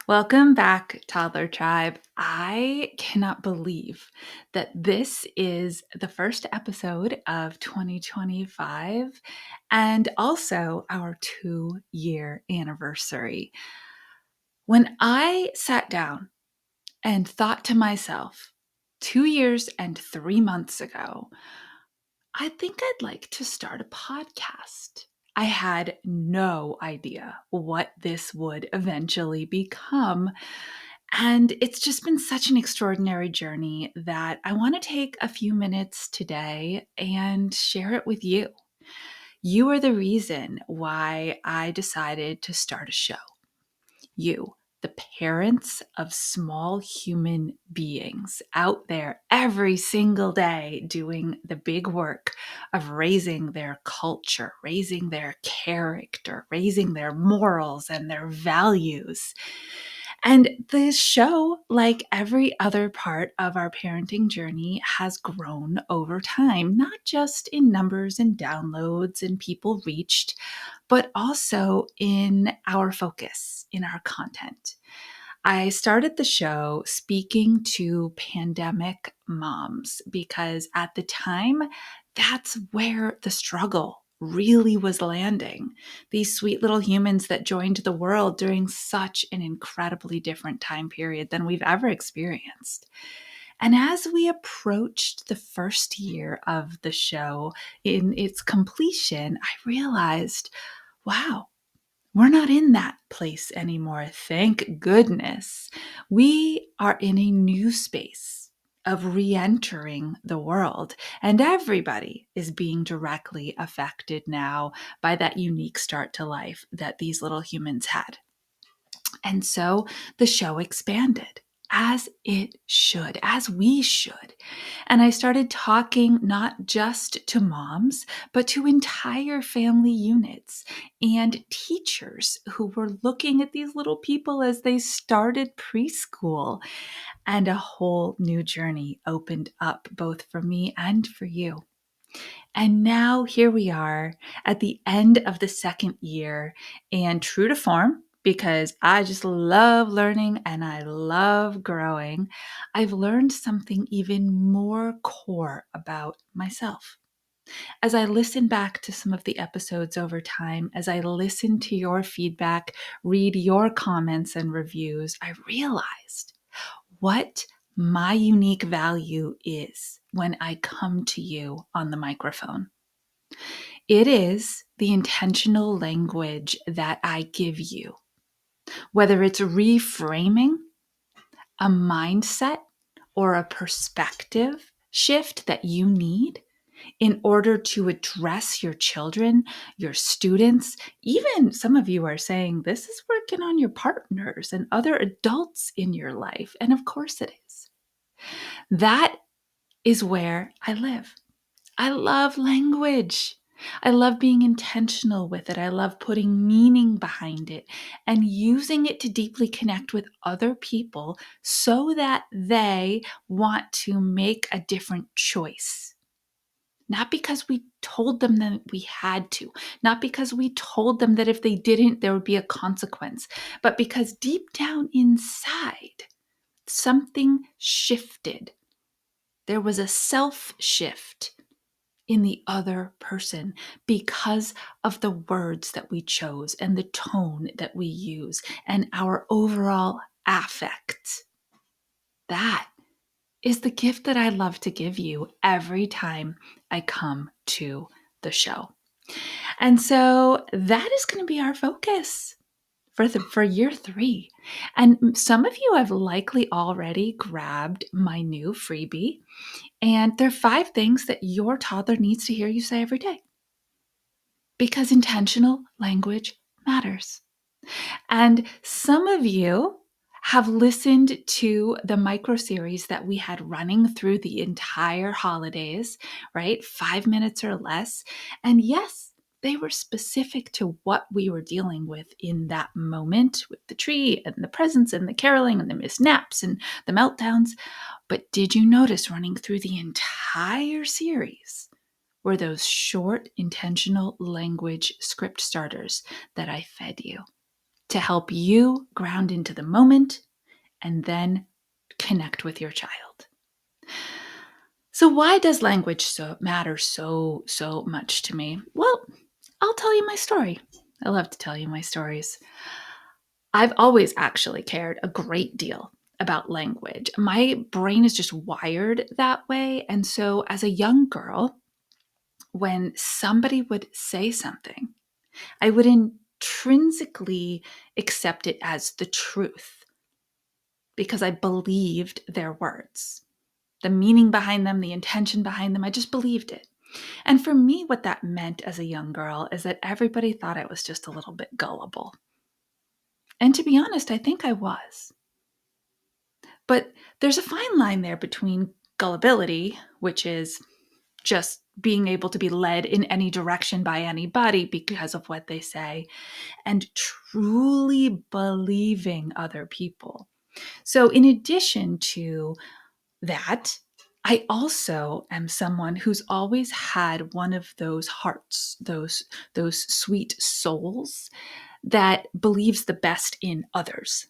Welcome back, Toddler Tribe. I cannot believe that this is the first episode of 2025 and also our 2-year anniversary. When I sat down and thought to myself, 2 years and 3 months ago, I think I'd like to start a podcast. I had no idea what this would eventually become. And it's just been such an extraordinary journey that I want to take a few minutes today and share it with you. You are the reason why I decided to start a show. You, the parents of small human beings out there every single day doing the big work of raising their culture, raising their character, raising their morals and their values. And this show, like every other part of our parenting journey, has grown over time, not just in numbers and downloads and people reached, but also in our focus, in our content. I started the show speaking to pandemic moms because at the time, that's where the struggle really was landing. These sweet little humans that joined the world during such an incredibly different time period than we've ever experienced. And as we approached the first year of the show in its completion, I realized, wow, we're not in that place anymore. Thank goodness. We are in a new space of re-entering the world, and everybody is being directly affected now by that unique start to life that these little humans had. And so the show expanded as it should, as we should. And I started talking not just to moms, but to entire family units and teachers who were looking at these little people as they started preschool. And a whole new journey opened up both for me and for you. And now here we are at the end of the second year, and true to form, because I just love learning and I love growing, I've learned something even more core about myself. As I listen back to some of the episodes over time, as I listen to your feedback, read your comments and reviews, I realized what my unique value is when I come to you on the microphone. It is the intentional language that I give you, whether it's reframing a mindset or a perspective shift that you need in order to address your children, your students. Even some of you are saying this is working on your partners and other adults in your life. And of course it is. That is where I live. I love language. I love being intentional with it. I love putting meaning behind it and using it to deeply connect with other people so that they want to make a different choice. Not because we told them that we had to, not because we told them that if they didn't, there would be a consequence, but because deep down inside, something shifted. There was a self shift in the other person because of the words that we chose and the tone that we use and our overall affect. That is the gift that I love to give you every time I come to the show. And so that is going to be our focus for year 3. And some of you have likely already grabbed my new freebie. And there are 5 things that your toddler needs to hear you say every day. Because intentional language matters. And some of you have listened to the micro series that we had running through the entire holidays, right? 5 minutes or less. And yes, they were specific to what we were dealing with in that moment with the tree and the presents and the caroling and the missed naps and the meltdowns. But did you notice running through the entire series were those short, intentional language script starters that I fed you to help you ground into the moment and then connect with your child. So why does language matter so much to me? Well, I'll tell you my story. I love to tell you my stories. I've always actually cared a great deal about language. My brain is just wired that way. And so as a young girl, when somebody would say something, I would intrinsically accept it as the truth because I believed their words. The meaning behind them, the intention behind them, I just believed it. And for me, what that meant as a young girl is that everybody thought I was just a little bit gullible. And to be honest, I think I was. But there's a fine line there between gullibility, which is just being able to be led in any direction by anybody because of what they say, and truly believing other people. So, in addition to that, I also am someone who's always had one of those hearts, those sweet souls that believes the best in others,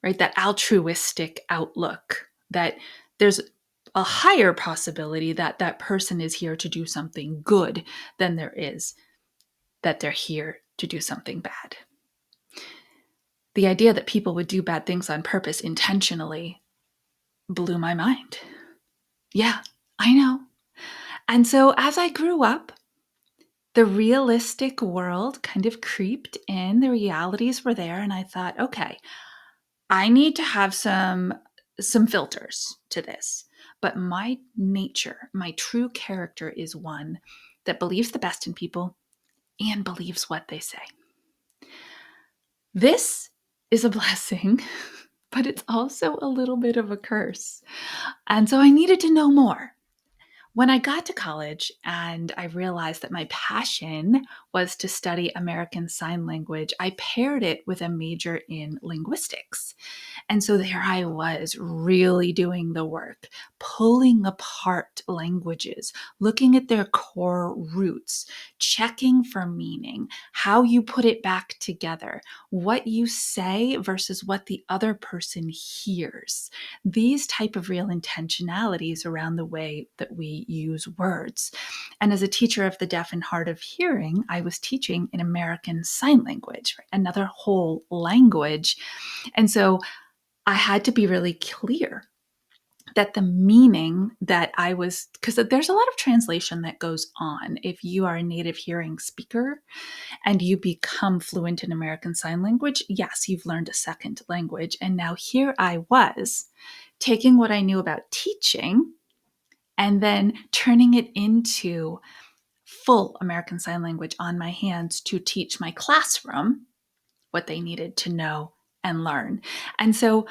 right? That altruistic outlook that there's a higher possibility that that person is here to do something good than there is that they're here to do something bad. The idea that people would do bad things on purpose intentionally blew my mind. Yeah, I know. And so as I grew up, the realistic world kind of creeped in. The realities were there. And I thought, okay, I need to have some filters to this. But my nature, my true character is one that believes the best in people and believes what they say. This is a blessing, but it's also a little bit of a curse. And so I needed to know more. When I got to college and I realized that my passion was to study American Sign Language, I paired it with a major in linguistics. And so there I was, really doing the work, pulling apart languages, looking at their core roots, checking for meaning, how you put it back together, what you say versus what the other person hears. These type of real intentionalities around the way that we use words. And as a teacher of the deaf and hard of hearing, I was teaching in American Sign Language, another whole language. And so I had to be really clear that the meaning that I was, because there's a lot of translation that goes on. If you are a native hearing speaker and you become fluent in American Sign Language, yes, you've learned a second language. And now here I was taking what I knew about teaching and then turning it into full American Sign Language on my hands to teach my classroom what they needed to know and learn. And so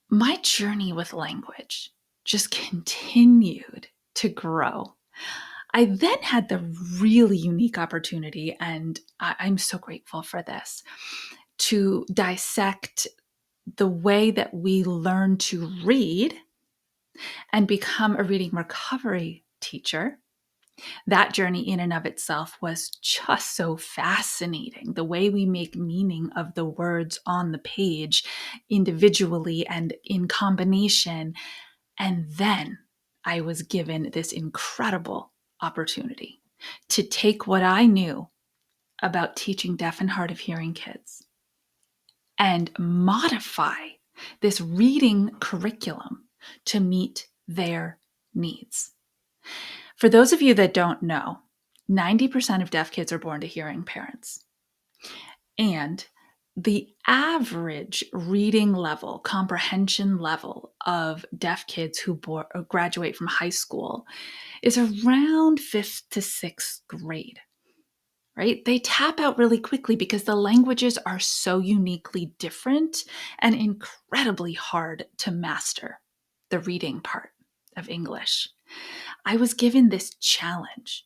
my journey with language just continued to grow. I then had the really unique opportunity, and I'm so grateful for this, to dissect the way that we learn to read and become a reading recovery teacher. That journey in and of itself was just so fascinating. The way we make meaning of the words on the page individually and in combination. And then I was given this incredible opportunity to take what I knew about teaching deaf and hard of hearing kids and modify this reading curriculum to meet their needs. For those of you that don't know, 90% of deaf kids are born to hearing parents. And the average reading level, comprehension level of deaf kids who graduate from high school is around 5th to 6th grade, right? They tap out really quickly because the languages are so uniquely different and incredibly hard to master, the reading part of English. I was given this challenge.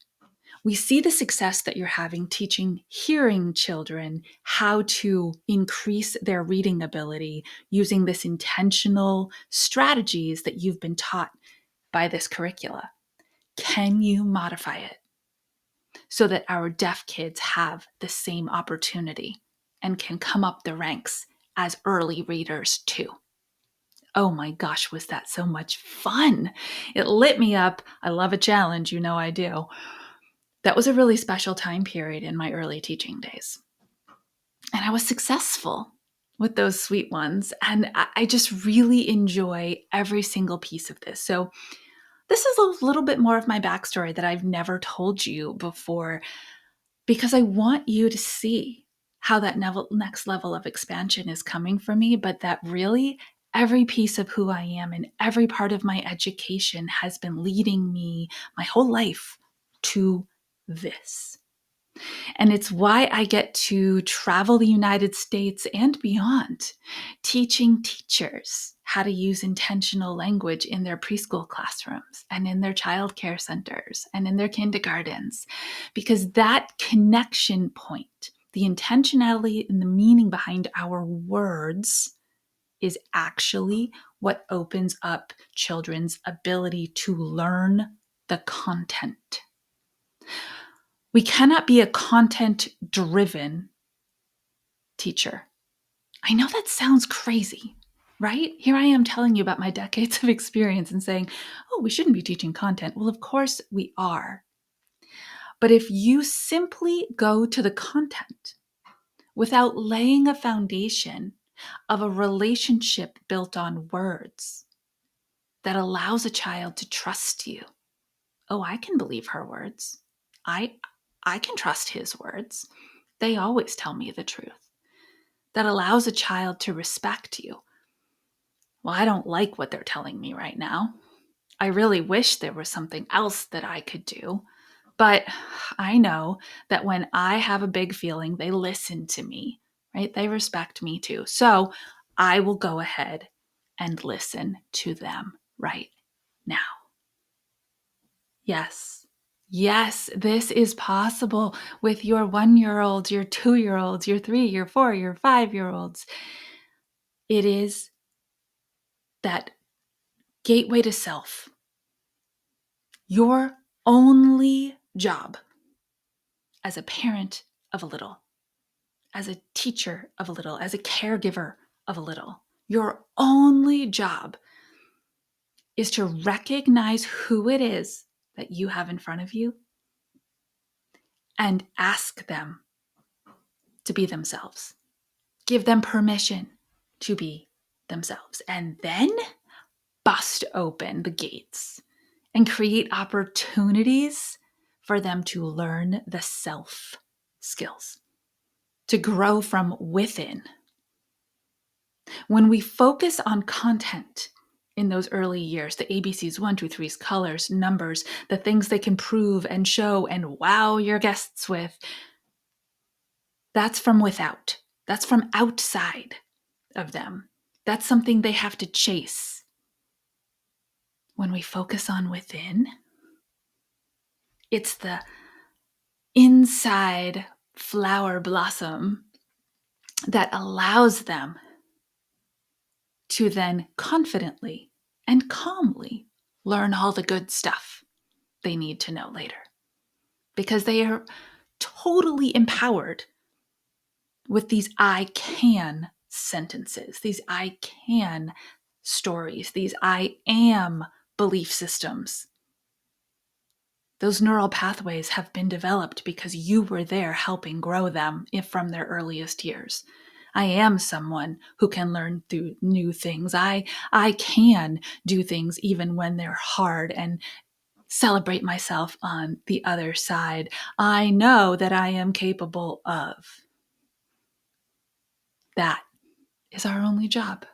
We see the success that you're having teaching hearing children how to increase their reading ability using this intentional strategies that you've been taught by this curricula. Can you modify it so that our deaf kids have the same opportunity and can come up the ranks as early readers too. Oh my gosh, was that so much fun? It lit me up. I love a challenge, you know I do. That was a really special time period in my early teaching days. And I was successful with those sweet ones. And I just really enjoy every single piece of this. So this is a little bit more of my backstory that I've never told you before, because I want you to see how that next level of expansion is coming for me, but that really every piece of who I am and every part of my education has been leading me my whole life to this. And it's why I get to travel the United States and beyond, teaching teachers how to use intentional language in their preschool classrooms and in their childcare centers and in their kindergartens, because that connection point, the intentionality and the meaning behind our words, is actually what opens up children's ability to learn the content. We cannot be a content-driven teacher. I know that sounds crazy, right? Here I am telling you about my decades of experience and saying, oh, we shouldn't be teaching content. Well, of course we are. But if you simply go to the content without laying a foundation of a relationship built on words that allows a child to trust you, oh, I can believe her words. I can trust his words. They always tell me the truth. That allows a child to respect you. Well, I don't like what they're telling me right now. I really wish there was something else that I could do. But I know that when I have a big feeling, they listen to me, right? They respect me too. So I will go ahead and listen to them right now. Yes. Yes, this is possible with your 1-year-olds, your 2-year-olds, your 3, your 4, your 5-year-olds. It is that gateway to self. Your only job as a parent of a little, as a teacher of a little, as a caregiver of a little, your only job is to recognize who it is that you have in front of you and ask them to be themselves. Give them permission to be themselves. And then bust open the gates and create opportunities for them to learn the self skills, to grow from within. When we focus on content in those early years, the ABCs, 1, 2, 3's, colors, numbers, the things they can prove and show and wow your guests with, that's from without. That's from outside of them. That's something they have to chase. When we focus on within, it's the inside flower blossom that allows them to then confidently and calmly learn all the good stuff they need to know later. Because they are totally empowered with these I can sentences, these I can stories, these I am belief systems. Those neural pathways have been developed because you were there helping grow them from their earliest years. I am someone who can learn through new things. I can do things even when they're hard and celebrate myself on the other side. I know that I am capable of. That is our only job.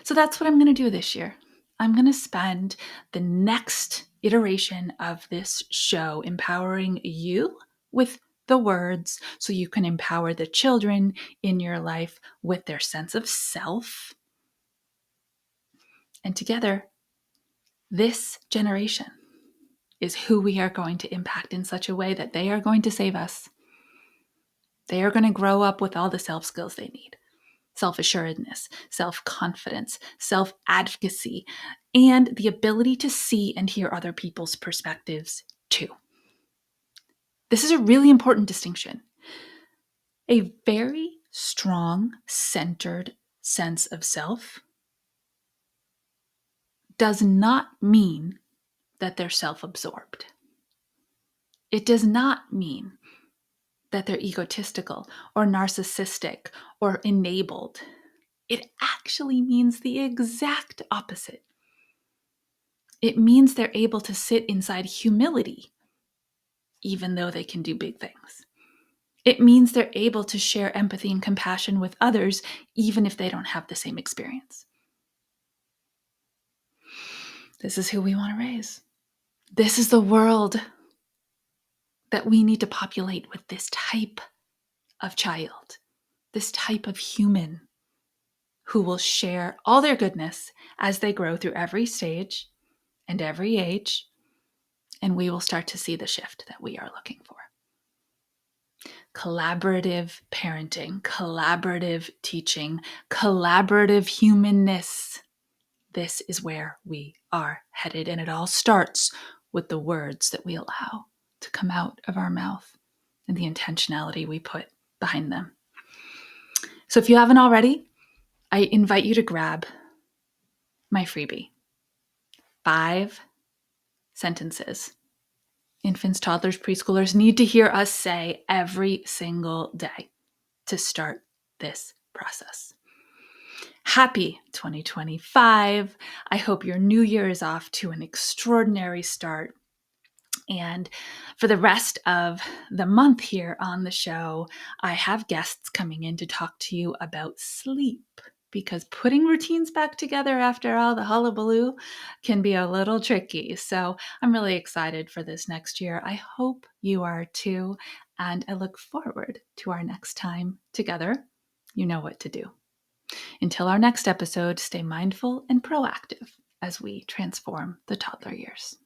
So that's what I'm going to do this year. I'm going to spend the next iteration of this show empowering you with the words so you can empower the children in your life with their sense of self. And together, this generation is who we are going to impact in such a way that they are going to save us. They are going to grow up with all the self skills they need. Self-assuredness, self-confidence, self-advocacy, and the ability to see and hear other people's perspectives too. This is a really important distinction. A very strong, centered sense of self does not mean that they're self-absorbed. It does not mean that they're egotistical or narcissistic or enabled. It actually means the exact opposite. It means they're able to sit inside humility, even though they can do big things. It means they're able to share empathy and compassion with others, even if they don't have the same experience. This is who we want to raise. This is the world that we need to populate with this type of child, this type of human who will share all their goodness as they grow through every stage and every age, and we will start to see the shift that we are looking for. Collaborative parenting, collaborative teaching, collaborative humanness. This is where we are headed, and it all starts with the words that we allow to come out of our mouth and the intentionality we put behind them. So if you haven't already, I invite you to grab my freebie. 5 sentences infants, toddlers, preschoolers need to hear us say every single day to start this process. Happy 2025. I hope your new year is off to an extraordinary start. And for the rest of the month here on the show, I have guests coming in to talk to you about sleep, because putting routines back together after all the hullabaloo can be a little tricky. So I'm really excited for this next year. I hope you are too. And I look forward to our next time together. You know what to do. Until our next episode, stay mindful and proactive as we transform the toddler years.